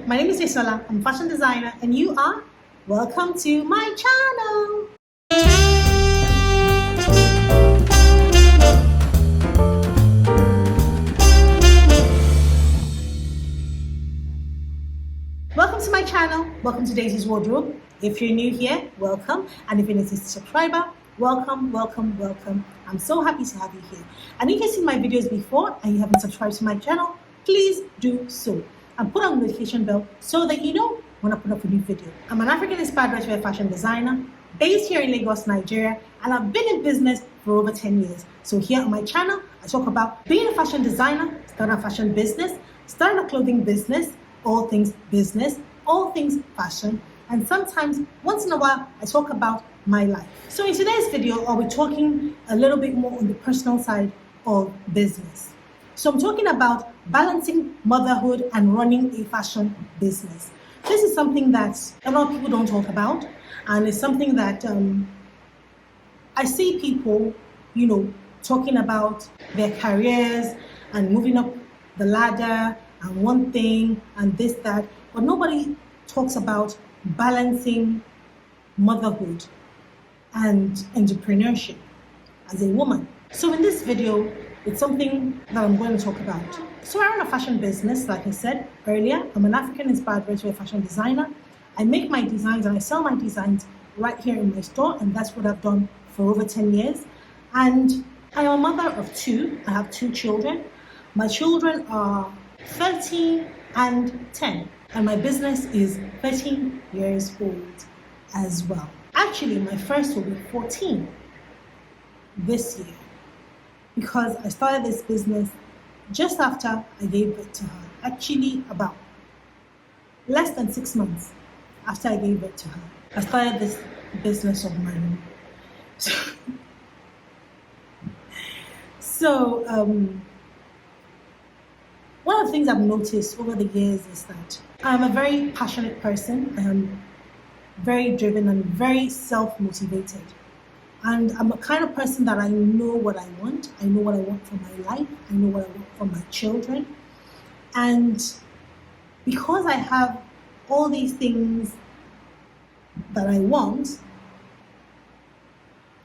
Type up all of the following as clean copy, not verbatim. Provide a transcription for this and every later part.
my name is Isola. I'm a fashion designer and you are welcome to my channel. Welcome to my channel. Welcome to Daisy's Wardrobe. If you're new here, welcome. And if you're a subscriber, welcome. I'm so happy to have you here. And if you've seen my videos before and you haven't subscribed to my channel, please do so. And put on the notification bell so that you know when I put up a new video. I'm an African-inspired ready-wear fashion designer based here in Lagos, Nigeria, and I've been in business for over 10 years. So here on my channel, I talk about being a fashion designer, starting a fashion business, starting a clothing business, all things business, all things fashion, and sometimes, once in a while, I talk about my life. So in today's video, I'll be talking a little bit more on the personal side of business. So I'm talking about balancing motherhood and running a fashion business. This is something that a lot of people don't talk about, and it's something that I see people, talking about their careers and moving up the ladder and one thing and this, that, but nobody talks about balancing motherhood and entrepreneurship as a woman. So in this video, it's something that I'm going to talk about. So I run a fashion business, like I said earlier. I'm an African-inspired ready-wear fashion designer. I make my designs and I sell my designs right here in my store, and that's what I've done for over 10 years. And I am a mother of two. I have two children. My children are 13 and 10, and my business is 13 years old as well. Actually, my first will be 14 this year, because I started this business just after I gave birth to her. Actually, about less than 6 months after I gave birth to her, I started this business of mine. So, one of the things I've noticed over the years is that I'm a very passionate person. I am very driven and very self-motivated. And I'm a kind of person that I know what I want. I know what I want for my life. I know what I want for my children. And because I have all these things that I want,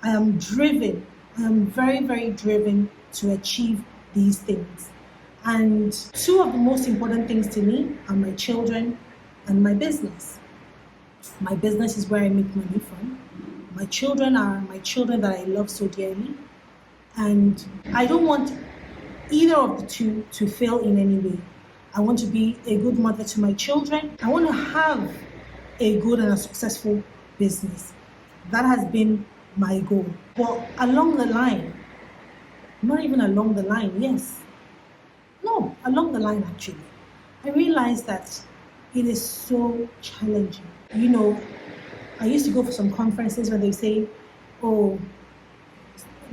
I am driven. I am very, very driven to achieve these things. And two of the most important things to me are my children and my business. My business is where I make money from. My children are my children that I love so dearly. And I don't want either of the two to fail in any way. I want to be a good mother to my children. I want to have a good and a successful business. That has been my goal. But along the line, not even along the line, yes. No, along the line actually, I realized that it is so challenging. I used to go for some conferences where they say, oh,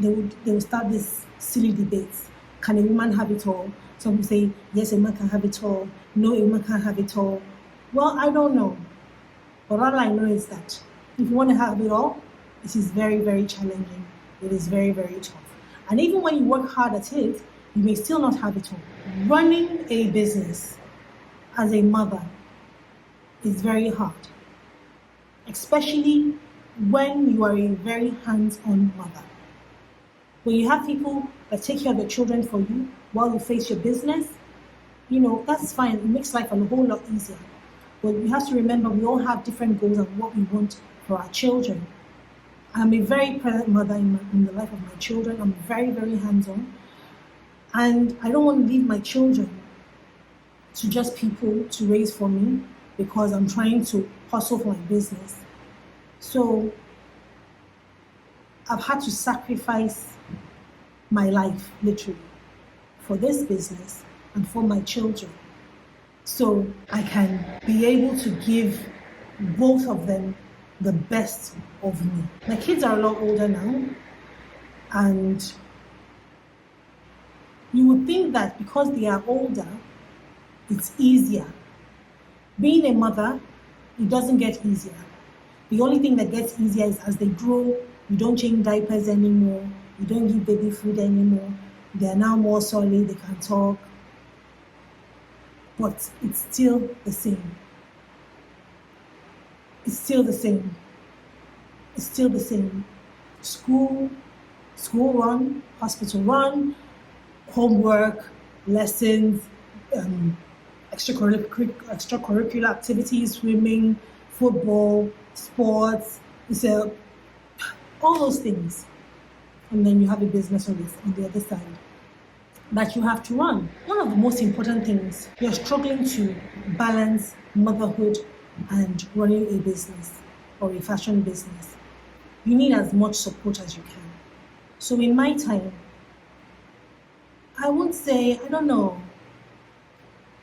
they would start this silly debates. Can a woman have it all? Some say, yes, a man can have it all. No, a woman can't have it all. Well, I don't know. But all I know is that if you want to have it all, it is very, very challenging. It is very, very tough. And even when you work hard at it, you may still not have it all. Running a business as a mother is very hard, especially when you are a very hands-on mother. When you have people that take care of your children for you while you face your business, that's fine. It makes life a whole lot easier. But you have to remember we all have different goals and what we want for our children. I'm a very present mother in the life of my children. I'm very, very hands-on. And I don't want to leave my children to just people to raise for me because I'm trying to hustle for my business. So I've had to sacrifice my life, literally, for this business and for my children, so I can be able to give both of them the best of me. My kids are a lot older now, and you would think that because they are older, it's easier. Being a mother, it doesn't get easier. The only thing that gets easier is as they grow, you don't change diapers anymore, you don't give baby food anymore, they are now more solid, they can talk. but it's still the same. It's still the same. It's still the same. School, school run, hospital run, homework, lessons, extracurricular activities, swimming, football, sports, all those things. And then you have a business on the other side that you have to run. One of the most important things, you're struggling to balance motherhood and running a business or a fashion business. You need as much support as you can. So in my time, I would say, I don't know,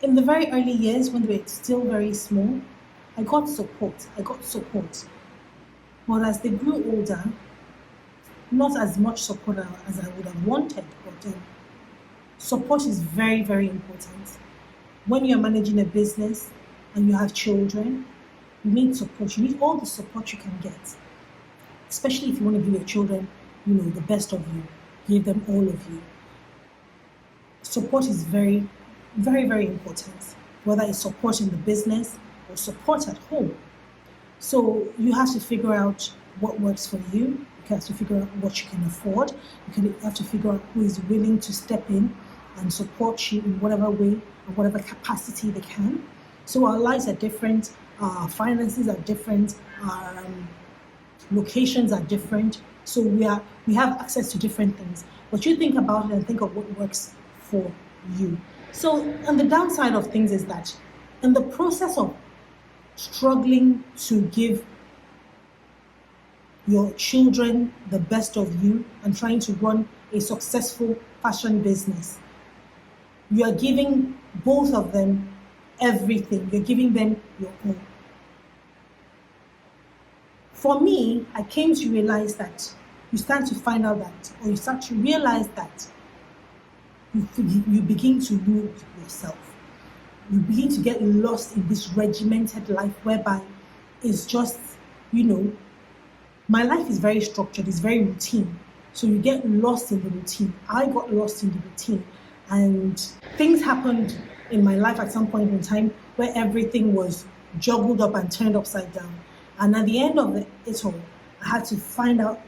in the very early years when they were still very small, I got support. But as they grew older, not as much support as I would have wanted, but support is very, very important. When you're managing a business and you have children, you need support. You need all the support you can get, especially if you want to give your children, the best of you. Give them all of you. Support is very, very, very important, whether it's support in the business or support at home. So you have to figure out what works for you. You have to figure out what you can afford. You have to figure out who is willing to step in and support you in whatever way or whatever capacity they can. So our lives are different, our finances are different, our locations are different. So we have access to different things. But you think about it and think of what works for you. So, and the downside of things is that in the process of struggling to give your children the best of you and trying to run a successful fashion business, you are giving both of them everything. You're giving them your own. For me, I came to realize that you start to find out that, or you start to realize that you begin to lose yourself. You begin to get lost in this regimented life whereby it's just, my life is very structured, it's very routine. So you get lost in the routine. I got lost in the routine, and things happened in my life at some point in time where everything was juggled up and turned upside down. And at the end of it all, I had to find out,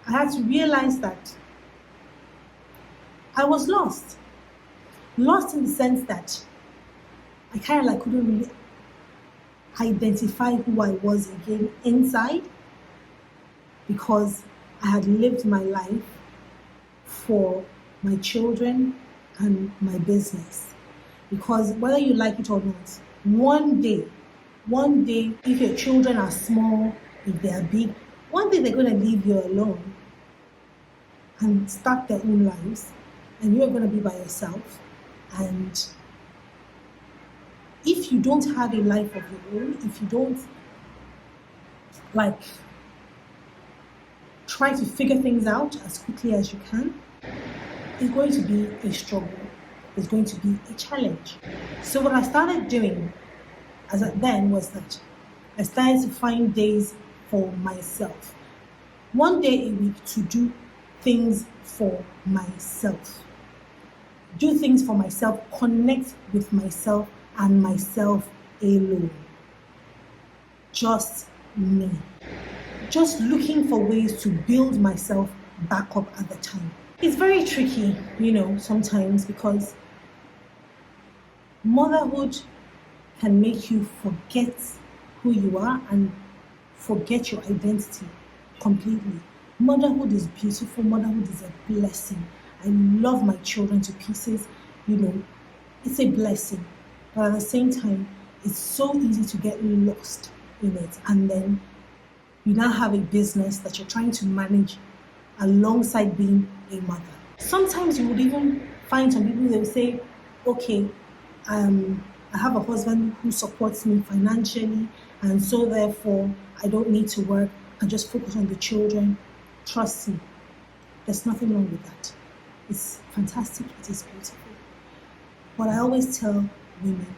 I had to realize that I was lost. Lost in the sense that I kind of couldn't really identify who I was again inside, because I had lived my life for my children and my business. Because whether you like it or not, one day, if your children are small, if they are big, one day they're going to leave you alone and start their own lives, and you're going to be by yourself. And if you don't have a life of your own, if you don't try to figure things out as quickly as you can, it's going to be a struggle. It's going to be a challenge. So what I started doing then was that I started to find days for myself. One day a week to do things for myself. Do things for myself, connect with myself and myself alone. Just me. Just looking for ways to build myself back up at the time. It's very tricky, sometimes, because motherhood can make you forget who you are and forget your identity completely. Motherhood is beautiful. Motherhood is a blessing. I love my children to pieces. It's a blessing. But at the same time, it's so easy to get lost in it. And then you now have a business that you're trying to manage alongside being a mother. Sometimes you would even find some people, they'll say, okay, I have a husband who supports me financially, and so therefore I don't need to work. I just focus on the children. Trust me, there's nothing wrong with that. It's fantastic, it is beautiful. But I always tell women,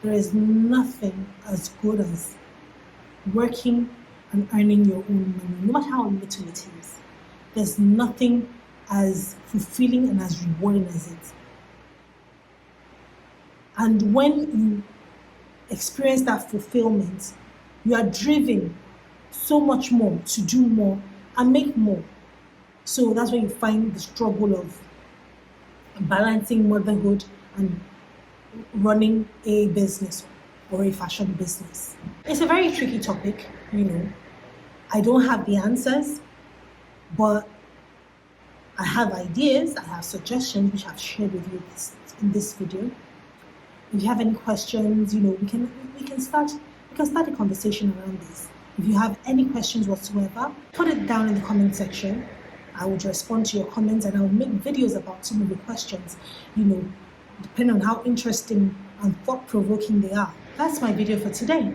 there is nothing as good as working and earning your own money, no matter how little it is. There's nothing as fulfilling and as rewarding as it. And when you experience that fulfillment, you are driven so much more to do more and make more. So that's where you find the struggle of balancing motherhood and running a business or a fashion business. It's a very tricky topic, I don't have the answers, but I have ideas, I have suggestions which I've shared with you in this video. If you have any questions, we can start a conversation around this. If you have any questions whatsoever, put it down in the comment section. I would respond to your comments and I will make videos about some of the questions, depending on how interesting and thought-provoking they are. That's my video for today.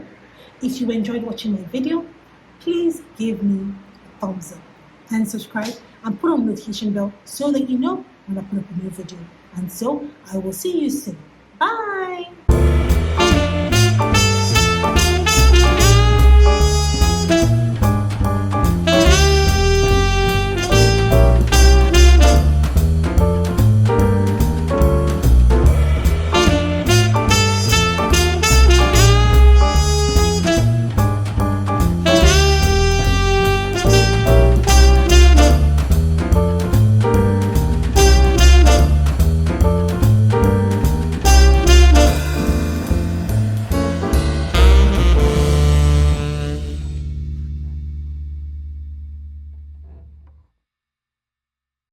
If you enjoyed watching my video, please give me a thumbs up and subscribe and put on the notification bell so that you know when I put up a new video. And so I will see you soon. Bye.